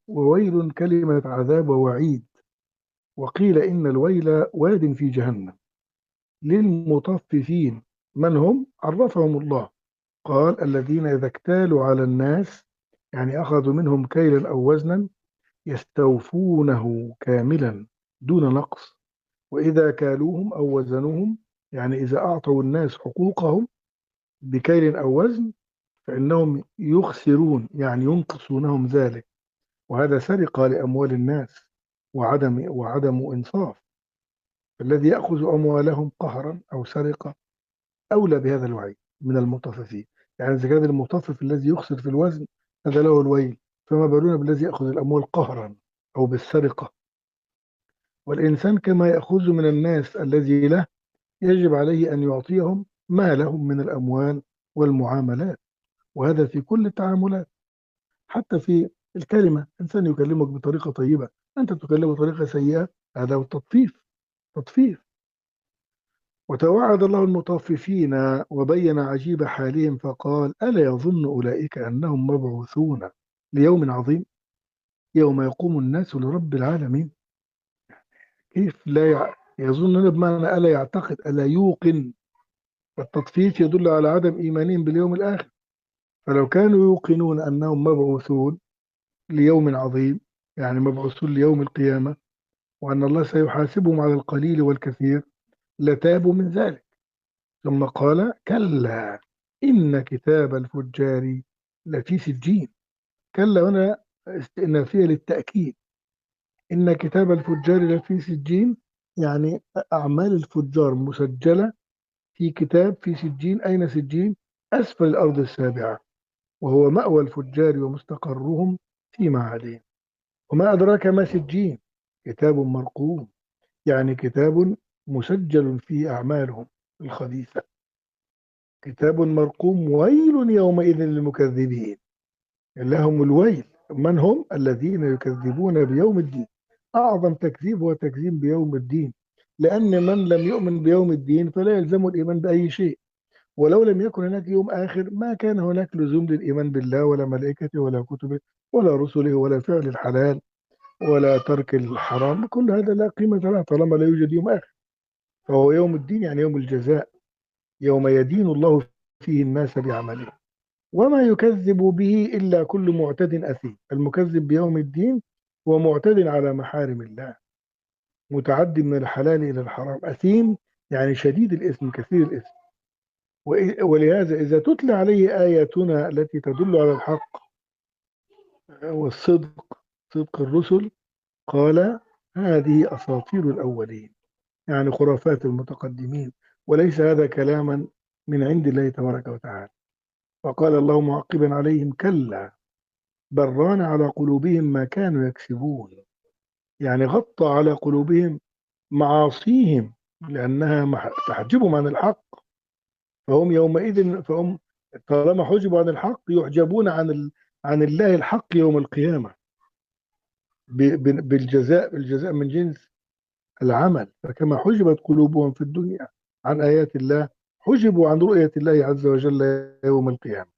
وويل كلمة عذاب ووعيد. وقيل إن الويل واد في جهنم للمطففين. من هم؟ عرفهم الله. قال الذين إذا اكتالوا على الناس، يعني أخذوا منهم كيلا أو وزنا، يستوفونه كاملا دون نقص. وإذا كالوهم أو وزنوهم، يعني إذا أعطوا الناس حقوقهم بكيل أو وزن، فإنهم يخسرون، يعني ينقصونهم ذلك. وهذا سرقة لأموال الناس وعدم إنصاف. الذي يأخذ أموالهم قهرا أو سرقة أولى بهذا الوعي من المطففين. يعني إذا كان المطفف الذي يخسر في الوزن هذا له الويل، فما بالنا بالذي يأخذ الأموال قهرا أو بالسرقة. والإنسان كما يأخذ من الناس الذي له، يجب عليه أن يعطيهم ما لهم من الأموال والمعاملات. وهذا في كل التعاملات، حتى في الكلمة. إنسان يكلمك بطريقة طيبة، أنت تكلمه بطريقة سيئة، هذا هو التطفيف. تطفيف. وتوعد الله المطففين وبين عجيب حالهم فقال ألا يظن أولئك أنهم مبعوثون ليوم عظيم، يوم يقوم الناس لرب العالمين. كيف لا يظن؟ بمعنى ألا يعتقد، ألا يوقن. التطفيف يدل على عدم إيمانهم باليوم الآخر. فلو كانوا يوقنون أنهم مبعوثون ليوم عظيم، يعني مبعوثون ليوم القيامة، وأن الله سيحاسبهم على القليل والكثير، لتابوا من ذلك. ثم قال كلا إن كتاب الفجار لفي سجين. كلا هنا استئنافية للتأكيد. إن كتاب الفجار لفي سجين، يعني أعمال الفجار مسجلة في كتاب في سجين. أين سجين؟ أسفل الأرض السابعة، وهو مأوى الفجار ومستقرهم في معادين. وما أدراك ما سجين؟ كتاب مرقوم، يعني كتاب مسجل فيه أعمالهم الخبيثة. كتاب مرقوم ويل يومئذ للمكذبين. لهم الويل. من هم؟ الذين يكذبون بيوم الدين. أعظم تكذيب هو تكذيب بيوم الدين، لأن من لم يؤمن بيوم الدين فلا يلزم الإيمان بأي شيء. ولو لم يكن هناك يوم آخر ما كان هناك لزوم للإيمان بالله ولا ملائكته ولا كتبه ولا رسله ولا فعل الحلال ولا ترك الحرام. كل هذا لا قيمة له طالما لا يوجد يوم آخر. فهو يوم الدين، يعني يوم الجزاء، يوم يدين الله فيه الناس بأعمالهم. وما يكذب به إلا كل معتد أثيم. المكذب بيوم الدين هو معتد على محارم الله، متعد من الحلال إلى الحرام، أثيم يعني شديد الإثم كثير الإثم. ولهذا إذا تتلى عليه آياتنا التي تدل على الحق والصدق، صدق الرسل، قال هذه أساطير الأولين، يعني خرافات المتقدمين، وليس هذا كلاما من عند الله تبارك وتعالى. وقال الله معقبا عليهم كلا بل ران على قلوبهم ما كانوا يكسبون. يعني غطى على قلوبهم معاصيهم لأنها تحجبهم عن الحق. فهم طالما حجبوا عن الحق يحجبون عن الله الحق يوم القيامة بالجزاء من جنس العمل. فكما حجبت قلوبهم في الدنيا عن آيات الله، حجبوا عن رؤية الله عز وجل يوم القيامة.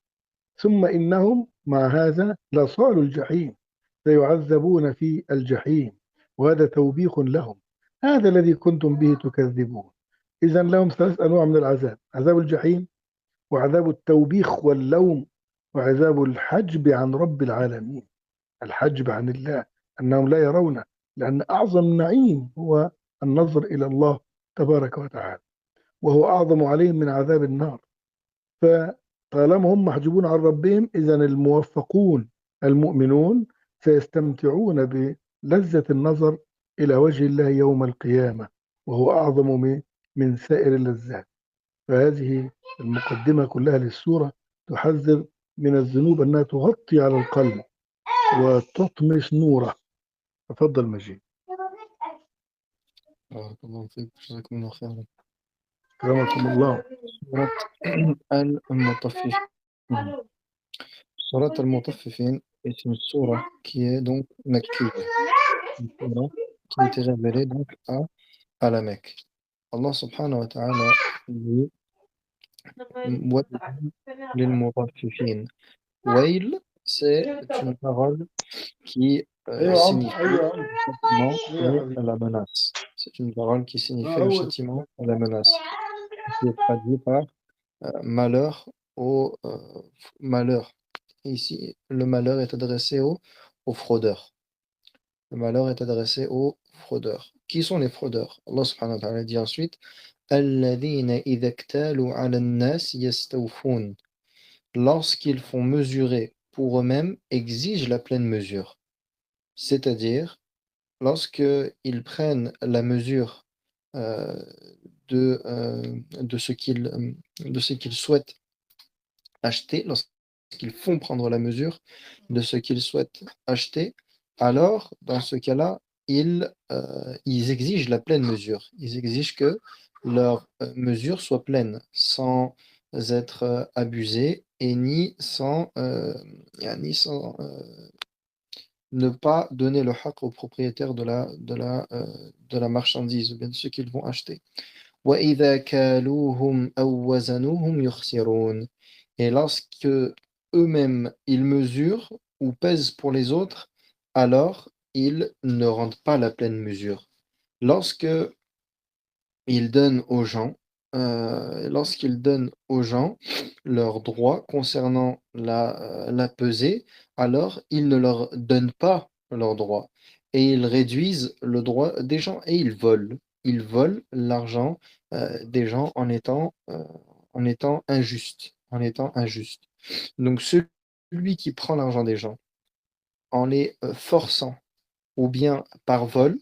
ثم إنهم مع هذا لصالوا الجحيم، سيعذبون في الجحيم، وهذا توبيخ لهم. هذا الذي كنتم به تكذبون. إذا لهم ثلاث أنواع من العذاب: عذاب الجحيم، وعذاب التوبيخ واللوم، وعذاب الحجب عن رب العالمين. الحجب عن الله، أنهم لا يرونه، لأن أعظم نعيم هو النظر إلى الله تبارك وتعالى، وهو أعظم عليهم من عذاب النار. فطالما هم محجوبون عن ربهم، إذا الموفقون المؤمنون سيستمتعون بلذة النظر إلى وجه الله يوم القيامة، وهو أعظم من سائر اللذات. فهذه المقدمة كلها للسورة تحذر من الذنوب أنها تغطي على القلب وتطمس نوره. تفضل مجيد. بارك الله فيك، جزاكم الله خيرا. كرمكم الله. سورة المطففين. سورة المطففين est une surah qui est donc makkiya, une surah qui a été révélée donc à la Mecque. Allah subhanahu wa ta'ala dit ويل للمطففين. ويل c'est une parole qui ايوه يا عم، signifie ايوه يا عم، le châtiment ايوه يا et حبيبي. la menace. C'est une parole qui لا signifie le هو châtiment et la menace, qui est traduit par malheur au malheur. Ici, le malheur est adressé aux fraudeurs. Le malheur est adressé aux fraudeurs. Qui sont les fraudeurs? Allah subhanahu wa ta'ala dit ensuite الذين إذا اكتالوا على الناس يستوفون. Lorsqu'ils font mesurer pour eux-mêmes, exigent la pleine mesure. C'est-à-dire, lorsqu'ils prennent la mesure euh, de ce qu'ils souhaitent acheter, lorsqu'ils font prendre la mesure de ce qu'ils souhaitent acheter, alors, dans ce cas-là, ils exigent la pleine mesure. Ils exigent que leur mesure soit pleine, sans être abusée et ni sans ne pas donner le haqq au propriétaire de la marchandise ou bien de ce qu'ils vont acheter. وَإِذَا كَالُوهُمْ أَوْ وَزَنُوهُمْ يُخْسِرُونَ. Et lorsque eux-mêmes ils mesurent ou pèsent pour les autres, alors ils ne rendent pas la pleine mesure. Lorsque ils donnent aux gens, lorsqu'ils donnent aux gens leurs droits concernant la pesée, alors ils ne leur donnent pas leurs droits et ils réduisent le droit des gens et ils volent. Ils volent l'argent des gens en étant injuste, en étant injuste. Donc celui qui prend l'argent des gens en les forçant ou bien par vol,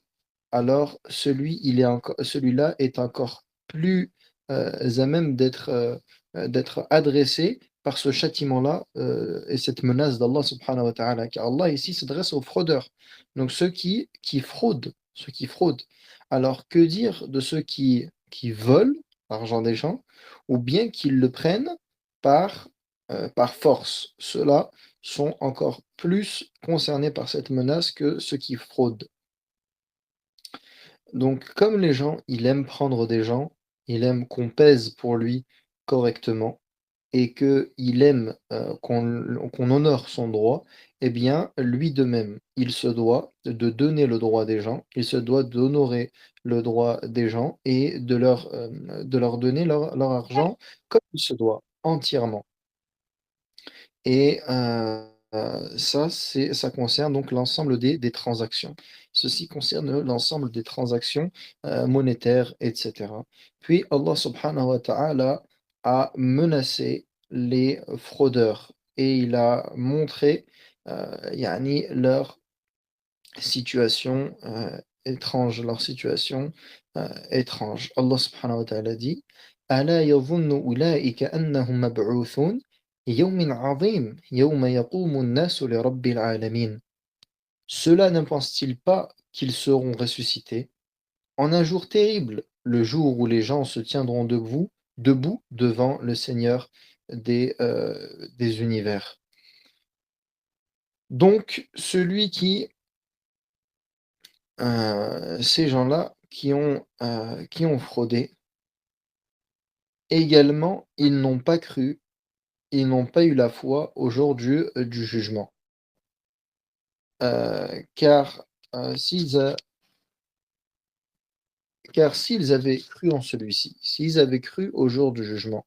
alors celui-là est encore plus à même d'être adressé par ce châtiment-là et cette menace d'Allah subhanahu wa ta'ala. Car Allah ici s'adresse aux fraudeurs, donc ceux qui fraudent, ceux qui fraudent. Alors que dire de ceux qui volent l'argent des gens ou bien qu'ils le prennent par, par force? Ceux-là sont encore plus concernés par cette menace que ceux qui fraudent. Donc, comme les gens, il aime prendre des gens, il aime qu'on pèse pour lui correctement et qu'il aime qu'on honore son droit, eh bien, lui de même, il se doit de donner le droit des gens, il se doit d'honorer le droit des gens et de leur donner leur argent comme il se doit, entièrement. Et ça concerne donc l'ensemble des transactions. Ceci concerne l'ensemble des transactions monétaires, etc. Puis Allah subhanahu wa ta'ala a menacé les fraudeurs et il a montré leur situation étrange, leur situation étrange. Allah subhanahu wa ta'ala dit ألا يظن أولئك أنهم مبعوثون يوم عظيم يوم يقوم الناس لرب العالمين. Cela ne pense-t-il pas qu'ils seront ressuscités en un jour terrible, le jour où les gens se tiendront debout devant le Seigneur des univers. Donc, ces gens-là qui ont fraudé, également, ils n'ont pas cru, ils n'ont pas eu la foi au jour du jugement. Car s'ils avaient cru en celui-ci, s'ils avaient cru au jour du jugement,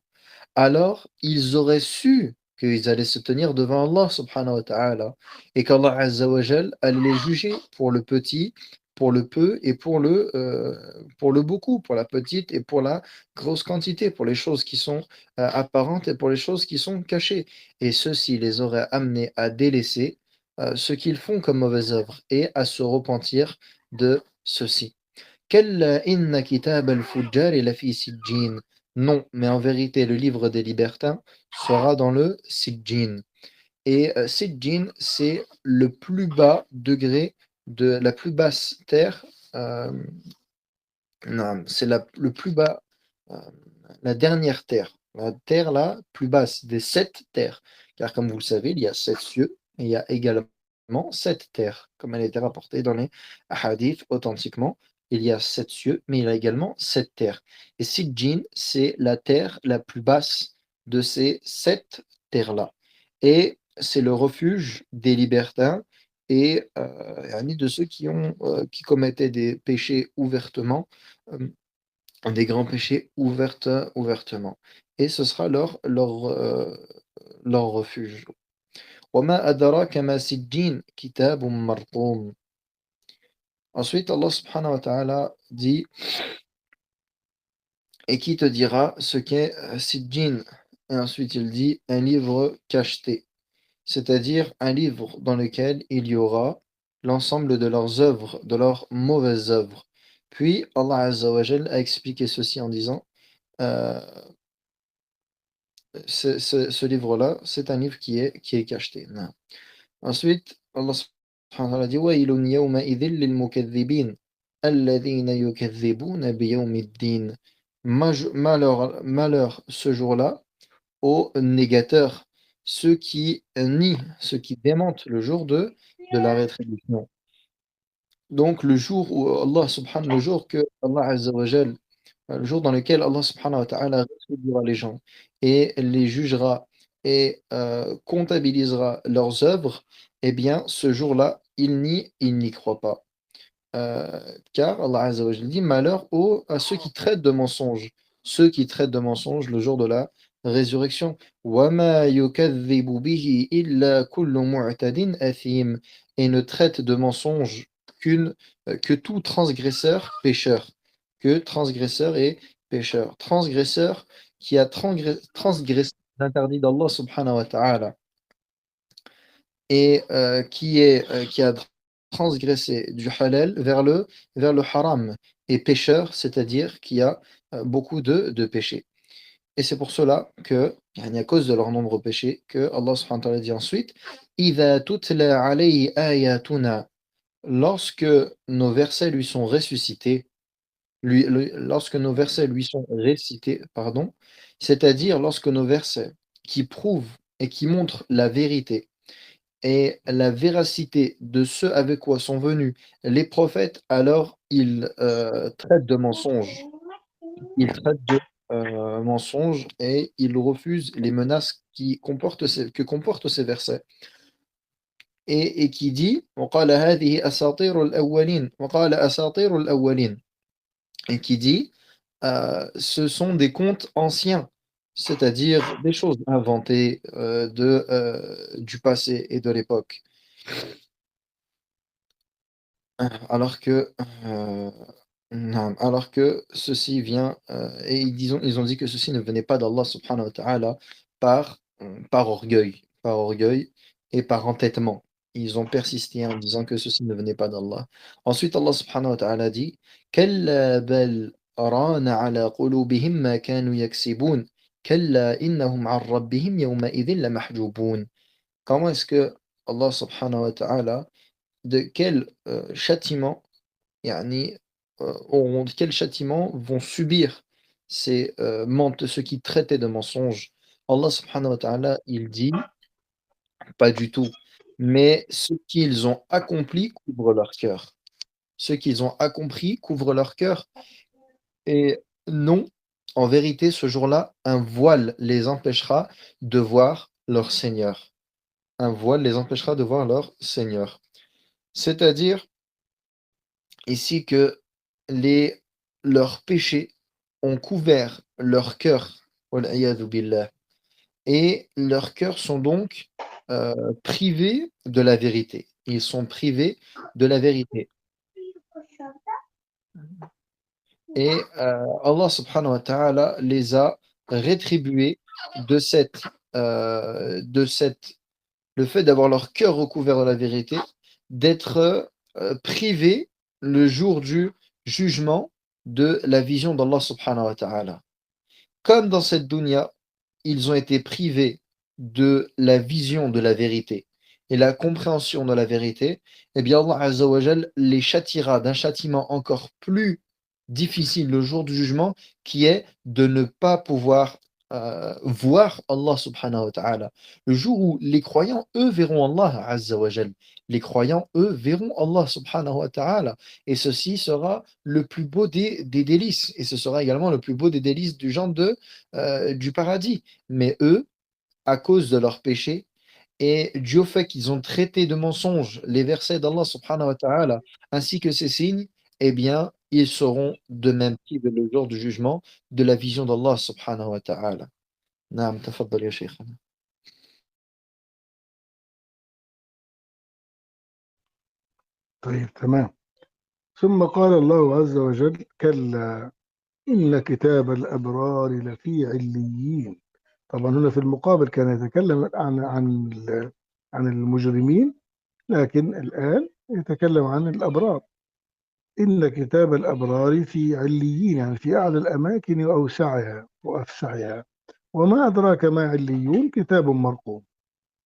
alors ils auraient su qu'ils allaient se tenir devant Allah subhanahu wa ta'ala et qu'Allah azza wa jal allait les juger pour le petit, pour le peu et pour le beaucoup, pour la petite et pour la grosse quantité, pour les choses qui sont apparentes et pour les choses qui sont cachées. Et ceci les aurait amenés à délaisser ce qu'ils font comme mauvaise œuvre et à se repentir de ceci. كلا إن كتاب الفجار لفي سجين. Non, mais en vérité, le livre des libertins sera dans le Sijjin. Et Sijjin, c'est le plus bas degré de la plus basse terre. euh, non, c'est le plus bas, euh, la dernière terre. La terre la plus basse des 7 terres. Car comme vous le savez, il y a 7 cieux et il y a également 7 terres, comme elle a été rapportée dans les hadiths authentiquement. Il y a 7 cieux, mais il y a également 7 terres. Et Sijjin, c'est la terre la plus basse de ces 7 terres-là. Et c'est le refuge des libertins et yani de ceux qui commettaient des péchés ouvertement, des grands péchés ouvertement. Et ce sera leur refuge. وَمَا أَدْرَاكَ مَا سِجِّينٌ كِتَابٌ مَّرْقُومٌ. Ensuite, Allah subhanahu wa ta'ala dit, et qui te dira ce qu'est Sijjin? Et ensuite il dit, un livre cacheté, c'est-à-dire un livre dans lequel il y aura l'ensemble de leurs œuvres, de leurs mauvaises œuvres. Puis Allah Azza wa Jal a expliqué ceci en disant, euh, ce livre-là, c'est un livre qui est cacheté. Non. Ensuite, Allah subhanahu wa ta'ala dit وَيْلٌ يَوْمَئِذٍ لِلْمُكَذِّبِينَ الَّذِينَ يُكَذِّبُونَ بِيَوْمِ الدِّينِ. Malheur ce jour-là aux négateurs, ceux qui nient, ceux qui démentent le jour de la rétribution. Donc le jour où le jour que Allah Azza wa Jal, le jour dans lequel Allah subhanahu wa ta'ala rétribuera les gens et les jugera et comptabilisera leurs œuvres, eh bien ce jour-là, ils n'y croient pas. Car Allah Azza wa Jalla dit malheur à ceux qui traitent de mensonges, ceux qui traitent de mensonges le jour de la résurrection. وَمَا يُكَذِّبُ بِهِ إِلَّا كُلُّ مُعْتَدٍ أَثِيمٍ. Et ne traite de mensonges que tout transgresseur pécheur, que transgresseur et pécheur. Transgresseur qui a transgressé l'interdit d'Allah subhanahu wa ta'ala et qui a transgressé du halal vers le haram, et pécheur, c'est-à-dire qui a beaucoup de péchés. Et c'est pour cela que, yani à cause de leur nombreux péchés, que Allah subhanahu wa ta'ala dit ensuite, إِذَا تُتْلَى عَلَيْهِ آيَاتُنَا. Lorsque nos versets lui sont ressuscités, lorsque nos versets lui sont récités, pardon, c'est-à-dire lorsque nos versets qui prouvent et qui montrent la vérité et la véracité de ce avec quoi sont venus les prophètes, alors ils traitent de mensonges. Ils traitent de mensonges et ils refusent les menaces que comportent ces versets. Et qui dit وقال هذه أساطير الأولين وقال أساطير الأولين. Et qui dit ce sont des contes anciens, c'est-à-dire des choses inventées du passé et de l'époque. Alors que, non, alors que ceci vient, et ils ont dit que ceci ne venait pas d'Allah subhanahu wa ta'ala par orgueil et par entêtement. Ils ont persisté en disant que ceci ne venait pas d'Allah. Ensuite, Allah subhanahu wa ta'ala dit كَلَّا بَلْ رَانَ عَلَى قُلُوبِهِمْ مَا كَانُوا يَكْسِبُونَ كَلَّا إِنَّهُمْ عَنْ رَبِّهِمْ يَوْمَئِذٍ لَمَحْجُوبُونَ. Comment est-ce que Allah subhanahu wa ta'ala, de quel châtiment يعني, quel châtiment vont subir ceux qui traitaient de mensonges? Allah subhanahu wa ta'ala, il dit, pas du tout, mais ce qu'ils ont accompli couvre leur cœur. Ce qu'ils ont accompli couvre leur cœur. Et non, en vérité, ce jour-là, un voile les empêchera de voir leur Seigneur. Un voile les empêchera de voir leur Seigneur. C'est-à-dire ici que les leurs péchés ont couvert leur cœur, wal-iyadhu billah, et leurs cœurs sont donc privés de la vérité. Ils sont privés de la vérité. Et Allah subhanahu wa ta'ala les a rétribués de de cette, le fait d'avoir leur cœur recouvert de la vérité, d'être privés le jour du jugement de la vision d'Allah subhanahu wa ta'ala. Comme dans cette dunya, ils ont été privés de la vision de la vérité et la compréhension de la vérité, eh bien Allah Azza wa Jal les châtiera d'un châtiment encore plus difficile le jour du jugement, qui est de ne pas pouvoir voir Allah subhanahu wa ta'ala. Le jour où les croyants, eux, verront Allah Azza wa Jal. Les croyants, eux, verront Allah subhanahu wa ta'ala. Et ceci sera le plus beau des délices. Et ce sera également le plus beau des délices du genre du paradis. Mais eux, à cause de leurs péchés Et dû au fait qu'ils ont traité de mensonges les versets d'Allah subhanahu wa ta'ala ainsi que ses signes, eh bien, ils seront de même type le jour du jugement de la vision d'Allah subhanahu wa ta'ala. Naam, tafaddal ya shaykh. طيب تمام. ثم قال الله عز وجل: كلا إن كتاب الأبرار لفي عليين. طبعا هنا في المقابل كان يتكلم عن المجرمين، لكن الآن يتكلم عن الأبرار. إن كتاب الأبرار في عليين، يعني في أعلى الأماكن وأوسعها وأفسحها. وما أدراك ما عليون؟ كتاب مرقوم.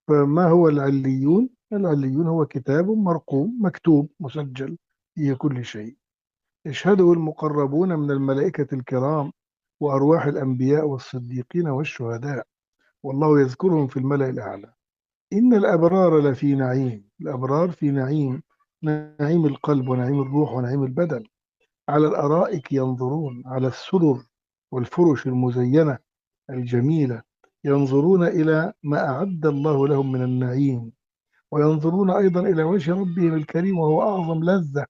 فما هو العليون؟ العليون هو كتاب مرقوم مكتوب مسجل فيه كل شيء، يشهده المقربون من الملائكة الكرام وأرواح الأنبياء والصديقين والشهداء، والله يذكرهم في الملأ الأعلى. إن الأبرار لفي نعيم. الأبرار في نعيم، نعيم القلب ونعيم الروح ونعيم البدن، على الأرائك ينظرون، على السرر والفرش المزينة الجميلة، ينظرون إلى ما أعد الله لهم من النعيم، وينظرون أيضا إلى وجه ربهم الكريم وهو أعظم لذة.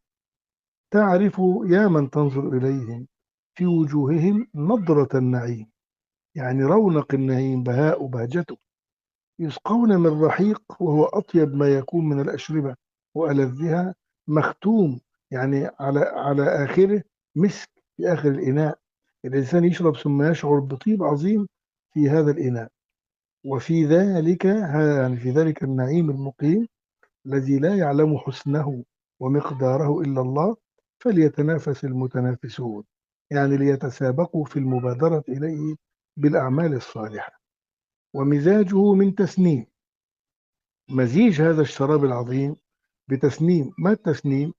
تعرف يا من تنظر إليهم في وجوههم نضرة النعيم، يعني رونق النعيم، بهاء بهجته. يسقون من رحيق وهو أطيب ما يكون من الأشربة وألذها، مختوم، يعني على آخره مسك، في آخر الإناء. الإنسان يشرب ثم يشعر بطيب عظيم في هذا الإناء. وفي ذلك يعني في ذلك النعيم المقيم الذي لا يعلم حسنه ومقداره إلا الله، فليتنافس المتنافسون، يعني ليتسابقوا في المبادرة إليه بالأعمال الصالحة. ومزاجه من تسنيم. مزيج هذا الشراب العظيم بتسنيم. ما التسنيم؟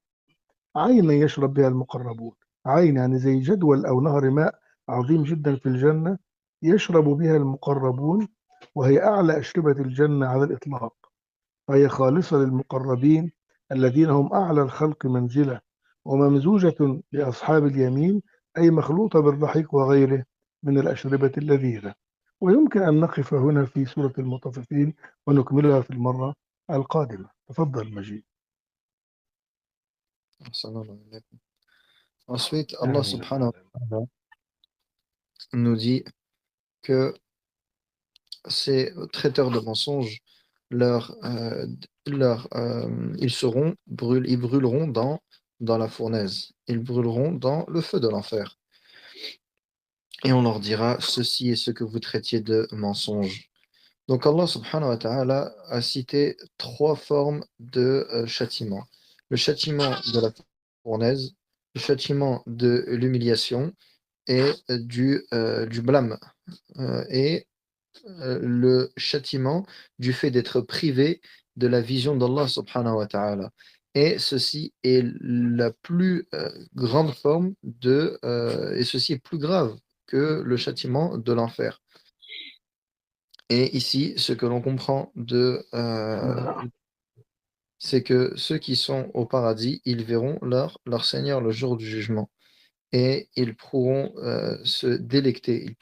عينا يشرب بها المقربون. عين يعني زي جدول أو نهر ماء عظيم جدا في الجنة، يشرب بها المقربون، وهي أعلى أشربة الجنة على الإطلاق، فهي خالصة للمقربين الذين هم أعلى الخلق منزلة، وممزوجة لأصحاب اليمين، أي مخلوطة بالرحيق وغيره من الأشربة اللذيذة. ويمكن أن نقف هنا في سورة المطففين ونكملها في المرة القادمة. تفضل مجيد. Ensuite, Allah آمين subhanahu اللهم. wa ta'ala nous dit que ces traiteurs de mensonges, leur, ils brûleront dans la fournaise, ils brûleront dans le feu de l'enfer. Et on leur dira, ceci est ce que vous traitiez de mensonge. Donc Allah subhanahu wa ta'ala a cité trois formes de châtiment. Le châtiment de la fournaise, le châtiment de l'humiliation et du blâme. Et le châtiment du fait d'être privé de la vision d'Allah subhanahu wa ta'ala. Et ceci est la plus grande forme et ceci est plus grave que le châtiment de l'enfer. Et ici, ce que l'on comprend نعم. c'est que ceux qui sont au paradis, ils verront leur Seigneur le jour du jugement. Et ils pourront se délecter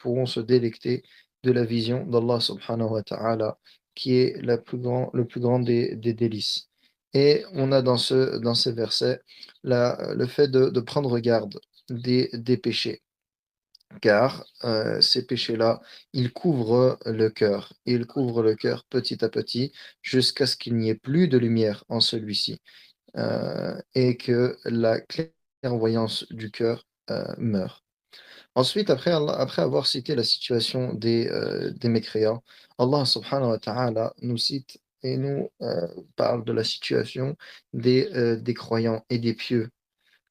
de la vision d'Allah subhanahu wa ta'ala, qui est le plus grand des délices. Et on a dans ces versets le fait de prendre garde des péchés, car ces péchés-là, ils couvrent le cœur. Ils couvrent le cœur petit à petit jusqu'à ce qu'il n'y ait plus de lumière en celui-ci, et que la clairvoyance du cœur meure. Ensuite, après avoir cité la situation des mécréants, Allah subhanahu wa ta'ala nous cite et nous parle de la situation des croyants et des pieux.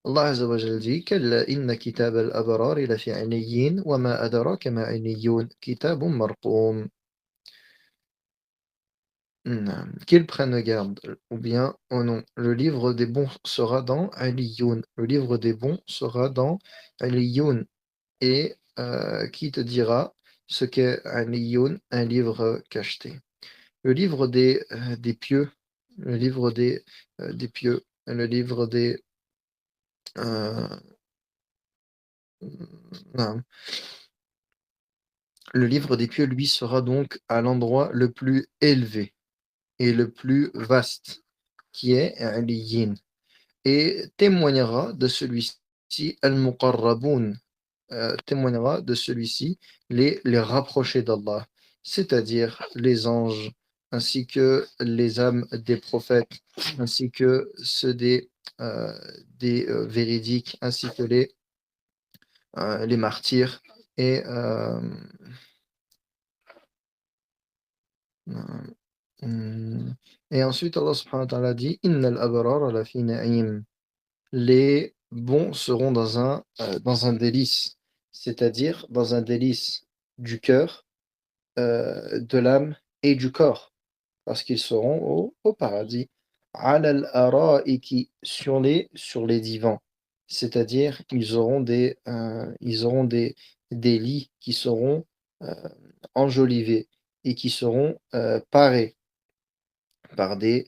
Allah azza wa jalla dit كلا إن كتاب الأبرار لفي عليين وما أدراك ما عليون كتاب مرقوم. Qu'ils prennent garde, ou bien, oh non, le livre des bons sera dans Aliyoun. Le livre des bons sera dans Aliyoun. Et qui te dira ce qu'est un liyun, un livre cacheté. Le livre des pieux, le livre des pieux, le livre euh, non. Le livre des pieux, lui, sera donc à l'endroit le plus élevé. et le plus vaste, qui est Aliyin, et témoignera de celui-ci Al-Muqarraboun, témoignera de celui-ci les rapprochés d'Allah, c'est-à-dire les anges, ainsi que les âmes des prophètes, ainsi que ceux des véridiques, ainsi que les martyrs. Et, hum, et ensuite, Allah subhanahu wa ta'ala dit Innal abrara la fi na'im. Les bons seront dans un délice, c'est-à-dire dans un délice du cœur, de l'âme et du corps, parce qu'ils seront au paradis. Alal araiki, sur les divans, c'est-à-dire ils auront des lits qui seront euh, enjolivés et qui seront parés par euh,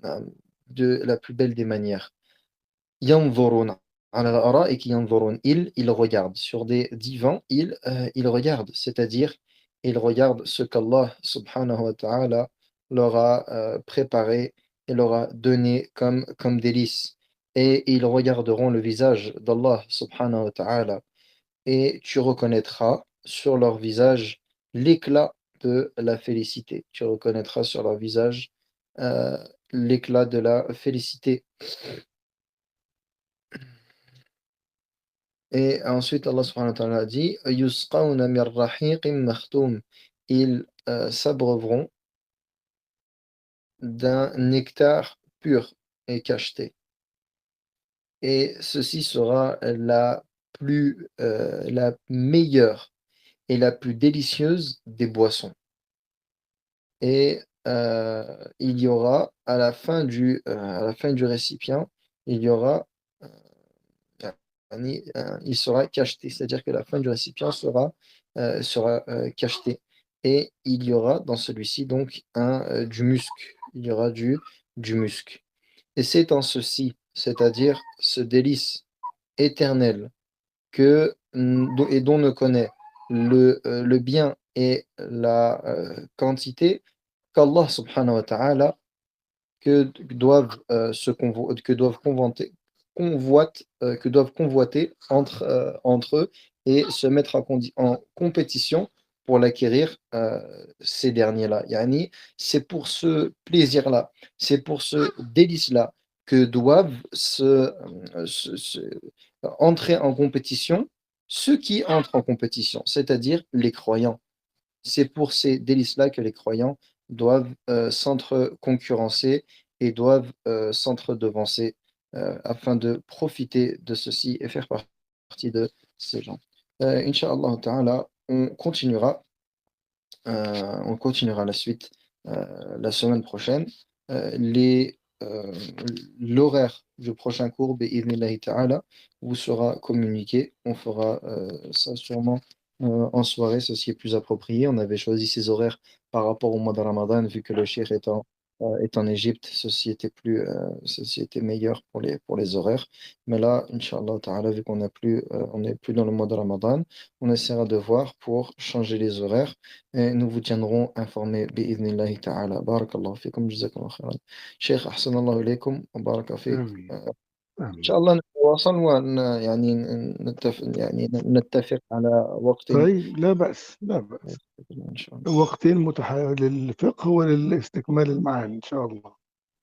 euh, de la plus belle des manières. Yanzurun ala al-ara'iki yanzurun. Ils regardent. Sur des divans, ils regardent. C'est-à-dire, ils regardent ce qu'Allah subhanahu wa ta'ala leur a préparé et leur a donné comme délice. Et ils regarderont le visage d'Allah subhanahu wa ta'ala. Et tu reconnaîtras sur leur visage l'éclat de la félicité. Tu reconnaîtras sur leur visage euh, l'éclat de la félicité. Et ensuite, Allah subhanahu wa ta'ala a dit Yusqawna min rahiqin makhtoum. Ils s'abreuveront d'un nectar pur et cacheté. Et ceci sera la meilleure et la plus délicieuse des boissons. Et il y aura, à la fin du récipient, il y aura il sera cacheté, c'est-à-dire que la fin du récipient sera cachetée. Et il y aura dans celui-ci donc du musc. Il y aura du musc. Et c'est en ceci, c'est-à-dire ce délice éternel et dont ne connaît le bien et la quantité, qu'Allah subhanahu wa ta'ala que doivent que doivent convoiter entre eux et se mettre en compétition pour l'acquérir, ces derniers-là. Yani, c'est pour ce plaisir-là, c'est pour ce délice-là que doivent entrer en compétition ceux qui entrent en compétition, c'est-à-dire les croyants. C'est pour ces délices-là que les croyants doivent s'entre-concurrencer et doivent s'entre-devancer afin de profiter de ceci et faire partie de ces gens. Inch'Allah ta'ala, on continuera la suite la semaine prochaine. L'horaire du prochain cours, bi'idhnillahi ta'ala, vous sera communiqué. On fera ça sûrement en soirée, ceci est plus approprié. On avait choisi ces horaires par rapport au mois de Ramadan, vu que le cheikh est en Égypte, ceci était meilleur pour les horaires. Mais là, Inch'Allah ta'ala, vu on n'est plus dans le mois de Ramadan, on essaiera de voir pour changer les horaires et nous vous tiendrons informés bi'idhnillahi ta'ala. Barakallahu fikum, jazakallahu khairan. شيخ أحسن الله إليكم وبارك فيك. آمين إن آمين. شاء الله نتواصل يعني نتفق على وقت طيب لا بأس لا بأس. إن شاء الله. وقتين للفقه وللاستكمال المعاني إن شاء الله.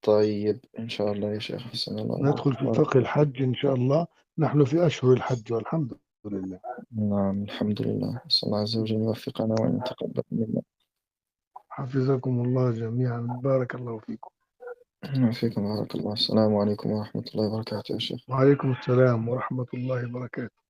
طيب إن شاء الله يا شيخ أحسن الله إليك. ندخل في بارك فقه الحج إن شاء الله. نحن في أشهر الحج والحمد لله. نعم الحمد لله. أسأل الله عز وجل يوفقنا وأن يتقبل منا. حفظكم الله جميعا. بارك الله فيكم. فيكم بارك الله. السلام عليكم ورحمة الله وبركاته يا شيخ. وعليكم السلام ورحمة الله وبركاته.